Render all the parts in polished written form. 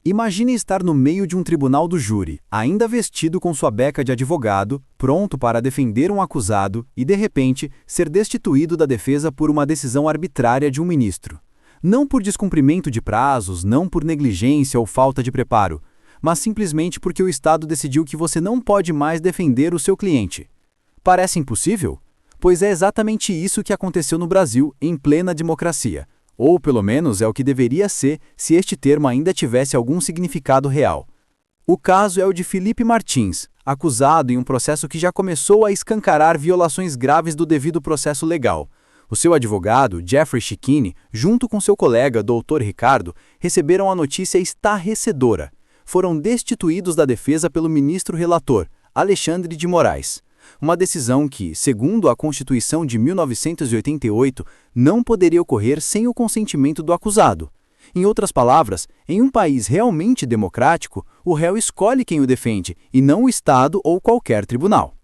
Imagine estar no meio de um tribunal do júri, ainda vestido com sua beca de advogado, pronto para defender um acusado e, de repente, ser destituído da defesa por uma decisão arbitrária de um ministro. Não por descumprimento de prazos, não por negligência ou falta de preparo, mas simplesmente porque o Estado decidiu que você não pode mais defender o seu cliente. Parece impossível? Pois é exatamente isso que aconteceu no Brasil, em plena democracia. Ou, pelo menos, é o que deveria ser se este termo ainda tivesse algum significado real. O caso é o de Felipe Martins, acusado em um processo que já começou a escancarar violações graves do devido processo legal. O seu advogado, Jeffrey Chicchini, junto com seu colega, Dr. Ricardo, receberam a notícia estarrecedora. Foram destituídos da defesa pelo ministro relator, Alexandre de Moraes. Uma decisão que, segundo a Constituição de 1988, não poderia ocorrer sem o consentimento do acusado. Em outras palavras, em um país realmente democrático, o réu escolhe quem o defende, e não o Estado ou qualquer tribunal.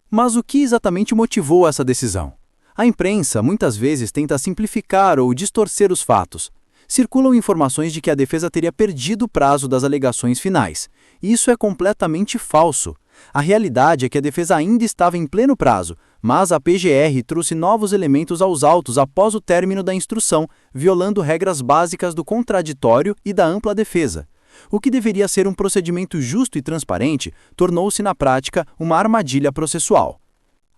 Mas o que exatamente motivou essa decisão? A imprensa muitas vezes tenta simplificar ou distorcer os fatos. Circulam informações de que a defesa teria perdido o prazo das alegações finais. Isso é completamente falso. A realidade é que a defesa ainda estava em pleno prazo, mas a PGR trouxe novos elementos aos autos após o término da instrução, violando regras básicas do contraditório e da ampla defesa. O que deveria ser um procedimento justo e transparente tornou-se, na prática, uma armadilha processual.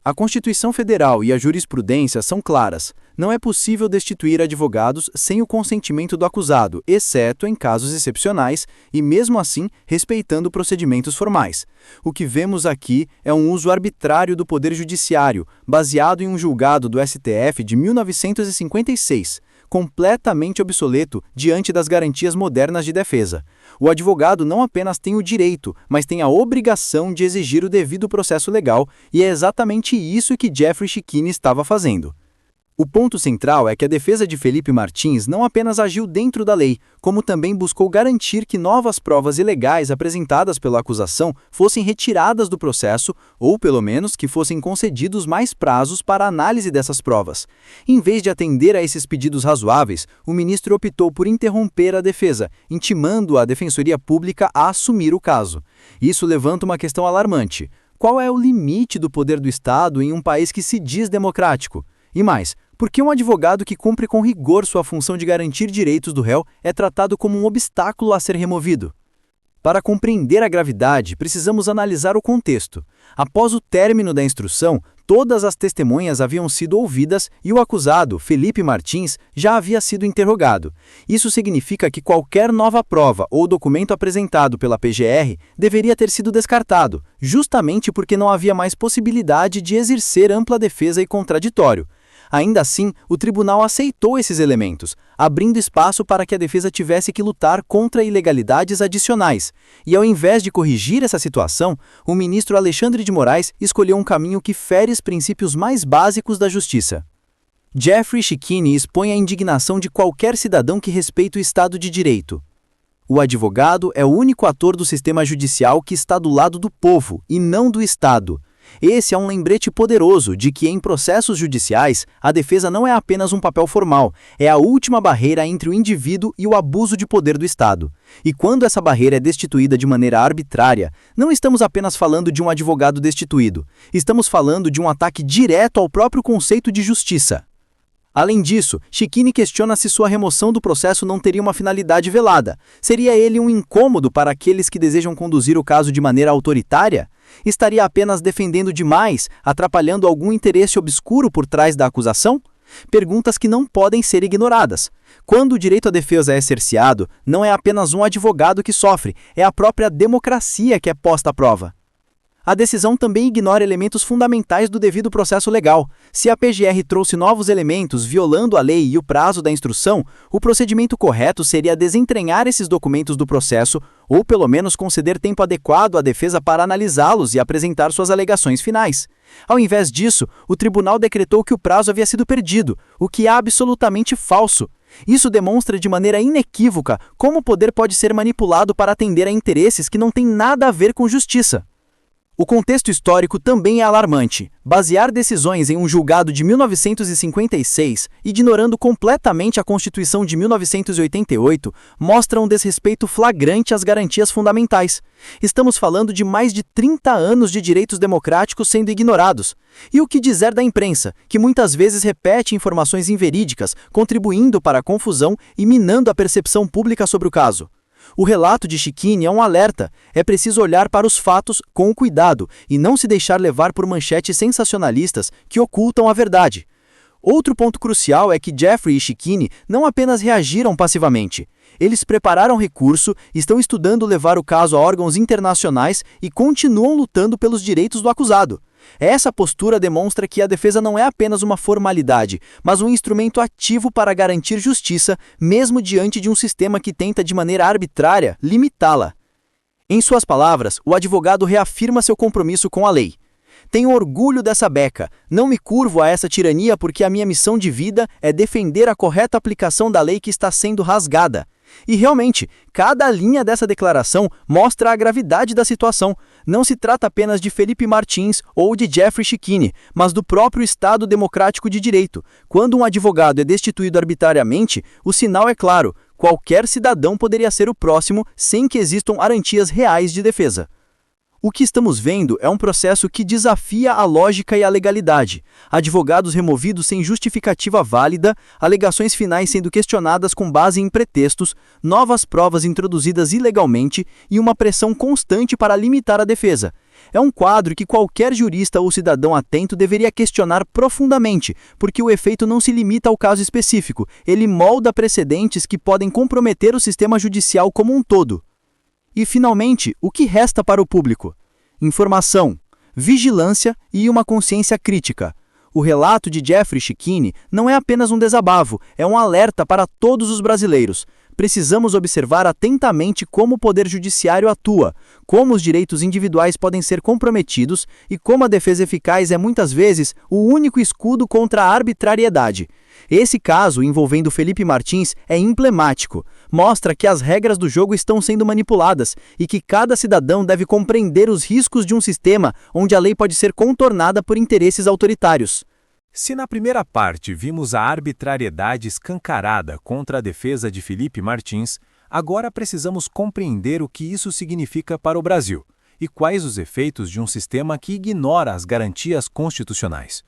A Constituição Federal e a jurisprudência são claras. Não é possível destituir advogados sem o consentimento do acusado, exceto em casos excepcionais e, mesmo assim, respeitando procedimentos formais. O que vemos aqui é um uso arbitrário do Poder Judiciário, baseado em um julgado do STF de 1956, completamente obsoleto diante das garantias modernas de defesa. O advogado não apenas tem o direito, mas tem a obrigação de exigir o devido processo legal, e é exatamente isso que Jeffrey Chicchini estava fazendo. O ponto central é que a defesa de Felipe Martins não apenas agiu dentro da lei, como também buscou garantir que novas provas ilegais apresentadas pela acusação fossem retiradas do processo, ou pelo menos que fossem concedidos mais prazos para a análise dessas provas. Em vez de atender a esses pedidos razoáveis, o ministro optou por interromper a defesa, intimando a Defensoria Pública a assumir o caso. Isso levanta uma questão alarmante. Qual é o limite do poder do Estado em um país que se diz democrático? E mais, por que um advogado que cumpre com rigor sua função de garantir direitos do réu é tratado como um obstáculo a ser removido? Para compreender a gravidade, precisamos analisar o contexto. Após o término da instrução, todas as testemunhas haviam sido ouvidas e o acusado, Felipe Martins, já havia sido interrogado. Isso significa que qualquer nova prova ou documento apresentado pela PGR deveria ter sido descartado, justamente porque não havia mais possibilidade de exercer ampla defesa e contraditório. Ainda assim, o tribunal aceitou esses elementos, abrindo espaço para que a defesa tivesse que lutar contra ilegalidades adicionais. E ao invés de corrigir essa situação, o ministro Alexandre de Moraes escolheu um caminho que fere os princípios mais básicos da justiça. Jeffrey Chicchini expõe a indignação de qualquer cidadão que respeita o Estado de Direito. O advogado é o único ator do sistema judicial que está do lado do povo, e não do Estado. Esse é um lembrete poderoso de que, em processos judiciais, a defesa não é apenas um papel formal, é a última barreira entre o indivíduo e o abuso de poder do Estado. E quando essa barreira é destituída de maneira arbitrária, não estamos apenas falando de um advogado destituído, estamos falando de um ataque direto ao próprio conceito de justiça. Além disso, Chicchini questiona se sua remoção do processo não teria uma finalidade velada. Seria ele um incômodo para aqueles que desejam conduzir o caso de maneira autoritária? Estaria apenas defendendo demais, atrapalhando algum interesse obscuro por trás da acusação? Perguntas que não podem ser ignoradas. Quando o direito à defesa é cerceado, não é apenas um advogado que sofre, é a própria democracia que é posta à prova. A decisão também ignora elementos fundamentais do devido processo legal. Se a PGR trouxe novos elementos violando a lei e o prazo da instrução, o procedimento correto seria desentranhar esses documentos do processo ou pelo menos conceder tempo adequado à defesa para analisá-los e apresentar suas alegações finais. Ao invés disso, o tribunal decretou que o prazo havia sido perdido, o que é absolutamente falso. Isso demonstra de maneira inequívoca como o poder pode ser manipulado para atender a interesses que não têm nada a ver com justiça. O contexto histórico também é alarmante. Basear decisões em um julgado de 1956, ignorando completamente a Constituição de 1988, mostra um desrespeito flagrante às garantias fundamentais. Estamos falando de mais de 30 anos de direitos democráticos sendo ignorados. E o que dizer da imprensa, que muitas vezes repete informações inverídicas, contribuindo para a confusão e minando a percepção pública sobre o caso? O relato de Shikini é um alerta. É preciso olhar para os fatos com cuidado e não se deixar levar por manchetes sensacionalistas que ocultam a verdade. Outro ponto crucial é que Jeffrey e Shikini não apenas reagiram passivamente. Eles prepararam recurso, estão estudando levar o caso a órgãos internacionais e continuam lutando pelos direitos do acusado. Essa postura demonstra que a defesa não é apenas uma formalidade, mas um instrumento ativo para garantir justiça, mesmo diante de um sistema que tenta de maneira arbitrária limitá-la. Em suas palavras, o advogado reafirma seu compromisso com a lei. Tenho orgulho dessa beca, não me curvo a essa tirania porque a minha missão de vida é defender a correta aplicação da lei que está sendo rasgada. E realmente, cada linha dessa declaração mostra a gravidade da situação. Não se trata apenas de Felipe Martins ou de Jeffrey Shikini, mas do próprio Estado Democrático de Direito. Quando um advogado é destituído arbitrariamente, o sinal é claro: qualquer cidadão poderia ser o próximo sem que existam garantias reais de defesa. O que estamos vendo é um processo que desafia a lógica e a legalidade. Advogados removidos sem justificativa válida, alegações finais sendo questionadas com base em pretextos, novas provas introduzidas ilegalmente e uma pressão constante para limitar a defesa. É um quadro que qualquer jurista ou cidadão atento deveria questionar profundamente, porque o efeito não se limita ao caso específico, ele molda precedentes que podem comprometer o sistema judicial como um todo. E, finalmente, o que resta para o público? Informação, vigilância e uma consciência crítica. O relato de Jeffrey Shikini não é apenas um desabafo, é um alerta para todos os brasileiros. Precisamos observar atentamente como o poder judiciário atua, como os direitos individuais podem ser comprometidos e como a defesa eficaz é muitas vezes o único escudo contra a arbitrariedade. Esse caso, envolvendo Felipe Martins, é emblemático. Mostra que as regras do jogo estão sendo manipuladas e que cada cidadão deve compreender os riscos de um sistema onde a lei pode ser contornada por interesses autoritários. Se na primeira parte vimos a arbitrariedade escancarada contra a defesa de Felipe Martins, agora precisamos compreender o que isso significa para o Brasil e quais os efeitos de um sistema que ignora as garantias constitucionais.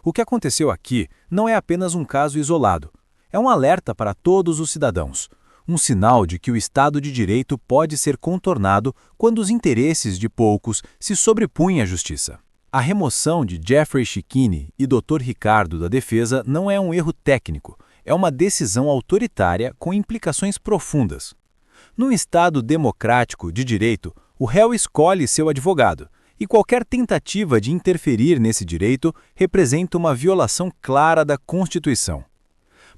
O que aconteceu aqui não é apenas um caso isolado, é um alerta para todos os cidadãos, um sinal de que o Estado de Direito pode ser contornado quando os interesses de poucos se sobrepõem à justiça. A remoção de Jeffrey Shikini e Dr. Ricardo da defesa não é um erro técnico, é uma decisão autoritária com implicações profundas. Num Estado democrático de direito, o réu escolhe seu advogado, e qualquer tentativa de interferir nesse direito representa uma violação clara da Constituição.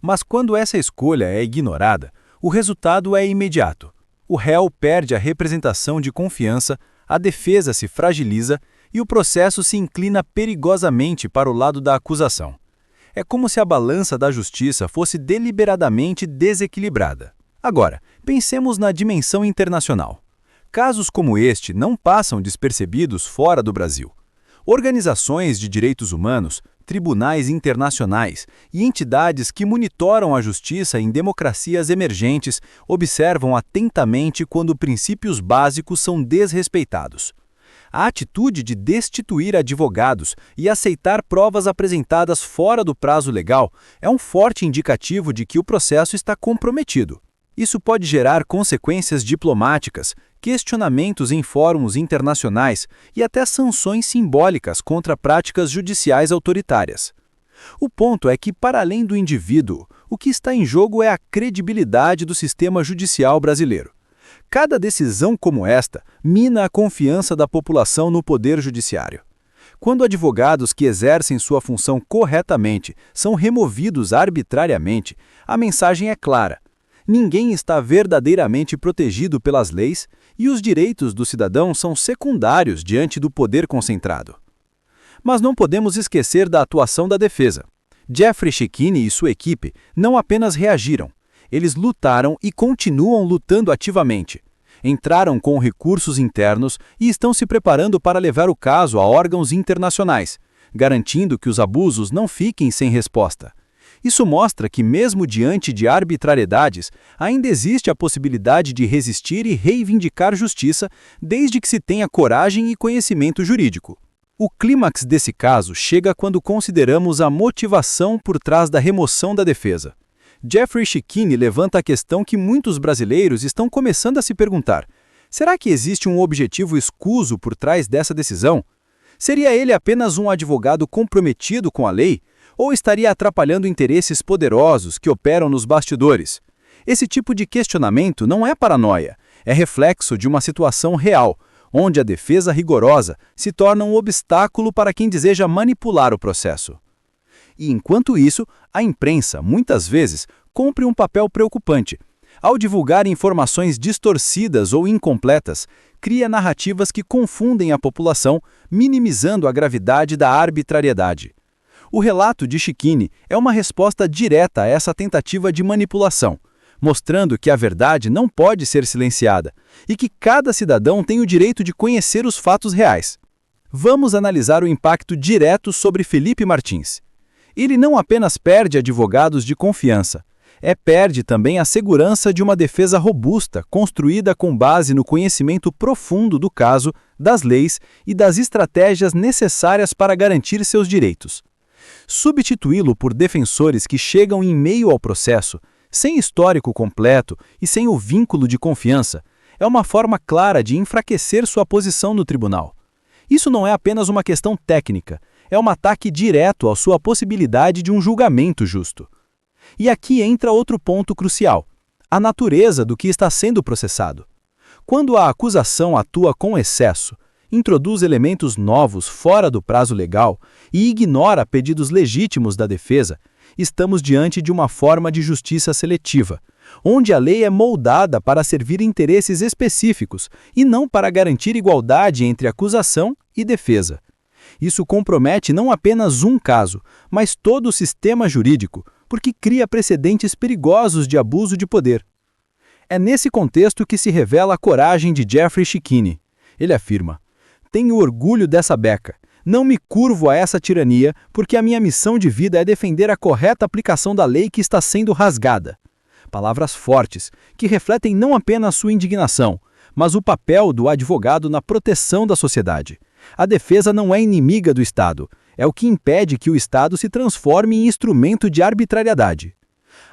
Mas quando essa escolha é ignorada, o resultado é imediato. O réu perde a representação de confiança, a defesa se fragiliza e o processo se inclina perigosamente para o lado da acusação. É como se a balança da justiça fosse deliberadamente desequilibrada. Agora, pensemos na dimensão internacional. Casos como este não passam despercebidos fora do Brasil. Organizações de direitos humanos, tribunais internacionais e entidades que monitoram a justiça em democracias emergentes observam atentamente quando princípios básicos são desrespeitados. A atitude de destituir advogados e aceitar provas apresentadas fora do prazo legal é um forte indicativo de que o processo está comprometido. Isso pode gerar consequências diplomáticas, questionamentos em fóruns internacionais e até sanções simbólicas contra práticas judiciais autoritárias. O ponto é que, para além do indivíduo, o que está em jogo é a credibilidade do sistema judicial brasileiro. Cada decisão como esta mina a confiança da população no poder judiciário. Quando advogados que exercem sua função corretamente são removidos arbitrariamente, a mensagem é clara. Ninguém está verdadeiramente protegido pelas leis e os direitos do cidadão são secundários diante do poder concentrado. Mas não podemos esquecer da atuação da defesa. Jeffrey Shikini e sua equipe não apenas reagiram, eles lutaram e continuam lutando ativamente. entraram com recursos internos e estão se preparando para levar o caso a órgãos internacionais, garantindo que os abusos não fiquem sem resposta. Isso mostra que, mesmo diante de arbitrariedades, ainda existe a possibilidade de resistir e reivindicar justiça, desde que se tenha coragem e conhecimento jurídico. O clímax desse caso chega quando consideramos a motivação por trás da remoção da defesa. Jeffrey Schickini levanta a questão que muitos brasileiros estão começando a se perguntar: será que existe um objetivo escuso por trás dessa decisão? Seria ele apenas um advogado comprometido com a lei? Ou estaria atrapalhando interesses poderosos que operam nos bastidores? Esse tipo de questionamento não é paranoia, é reflexo de uma situação real, onde a defesa rigorosa se torna um obstáculo para quem deseja manipular o processo. E enquanto isso, a imprensa, muitas vezes, cumpre um papel preocupante. Ao divulgar informações distorcidas ou incompletas, cria narrativas que confundem a população, minimizando a gravidade da arbitrariedade. O relato de Schickini é uma resposta direta a essa tentativa de manipulação, mostrando que a verdade não pode ser silenciada e que cada cidadão tem o direito de conhecer os fatos reais. Vamos analisar o impacto direto sobre Felipe Martins. Ele não apenas perde advogados de confiança, perde também a segurança de uma defesa robusta, construída com base no conhecimento profundo do caso, das leis e das estratégias necessárias para garantir seus direitos. Substituí-lo por defensores que chegam em meio ao processo, sem histórico completo e sem o vínculo de confiança, é uma forma clara de enfraquecer sua posição no tribunal. Isso não é apenas uma questão técnica, é um ataque direto à sua possibilidade de um julgamento justo. E aqui entra outro ponto crucial: a natureza do que está sendo processado. Quando a acusação atua com excesso, introduz elementos novos fora do prazo legal e ignora pedidos legítimos da defesa, estamos diante de uma forma de justiça seletiva, onde a lei é moldada para servir interesses específicos e não para garantir igualdade entre acusação e defesa. Isso compromete não apenas um caso, mas todo o sistema jurídico, porque cria precedentes perigosos de abuso de poder. É nesse contexto que se revela a coragem de Jeffrey Schickini. Ele afirma: tenho orgulho dessa beca. Não me curvo a essa tirania, porque a minha missão de vida é defender a correta aplicação da lei que está sendo rasgada. Palavras fortes, que refletem não apenas sua indignação, mas o papel do advogado na proteção da sociedade. A defesa não é inimiga do Estado, é o que impede que o Estado se transforme em instrumento de arbitrariedade.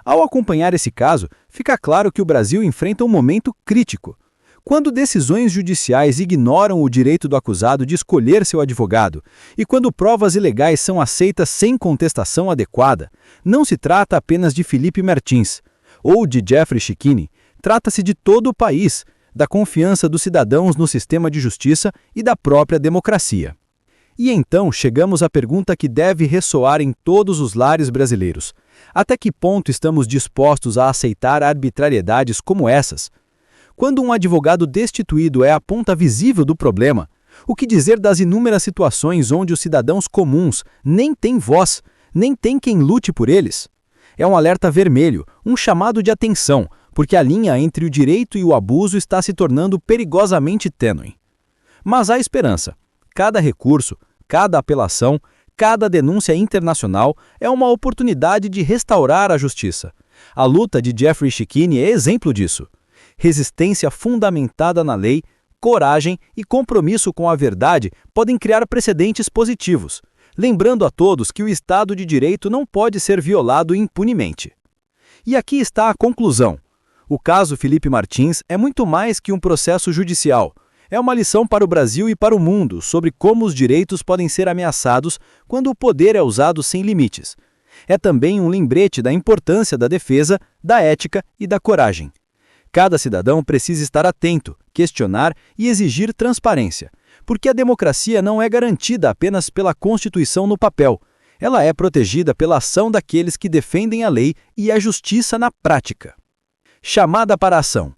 Ao acompanhar esse caso, fica claro que o Brasil enfrenta um momento crítico. Quando decisões judiciais ignoram o direito do acusado de escolher seu advogado e quando provas ilegais são aceitas sem contestação adequada, não se trata apenas de Felipe Martins ou de Jeffrey Schickini, trata-se de todo o país, da confiança dos cidadãos no sistema de justiça e da própria democracia. E então chegamos à pergunta que deve ressoar em todos os lares brasileiros: até que ponto estamos dispostos a aceitar arbitrariedades como essas? Quando um advogado destituído é a ponta visível do problema, o que dizer das inúmeras situações onde os cidadãos comuns nem têm voz, nem tem quem lute por eles? É um alerta vermelho, um chamado de atenção, porque a linha entre o direito e o abuso está se tornando perigosamente tênue. Mas há esperança. Cada recurso, cada apelação, cada denúncia internacional é uma oportunidade de restaurar a justiça. A luta de Jeffrey Schickini é exemplo disso. Resistência fundamentada na lei, coragem e compromisso com a verdade podem criar precedentes positivos, lembrando a todos que o Estado de Direito não pode ser violado impunemente. E aqui está a conclusão. O caso Felipe Martins é muito mais que um processo judicial. É uma lição para o Brasil e para o mundo sobre como os direitos podem ser ameaçados quando o poder é usado sem limites. É também um lembrete da importância da defesa, da ética e da coragem. Cada cidadão precisa estar atento, questionar e exigir transparência, porque a democracia não é garantida apenas pela Constituição no papel. Ela é protegida pela ação daqueles que defendem a lei e a justiça na prática. Chamada para a ação.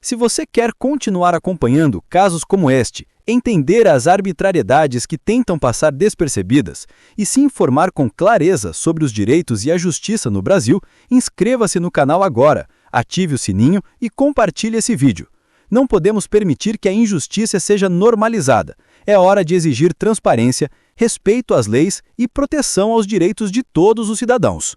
Se você quer continuar acompanhando casos como este, entender as arbitrariedades que tentam passar despercebidas e se informar com clareza sobre os direitos e a justiça no Brasil, inscreva-se no canal agora, ative o sininho e compartilhe esse vídeo. Não podemos permitir que a injustiça seja normalizada. É hora de exigir transparência, respeito às leis e proteção aos direitos de todos os cidadãos.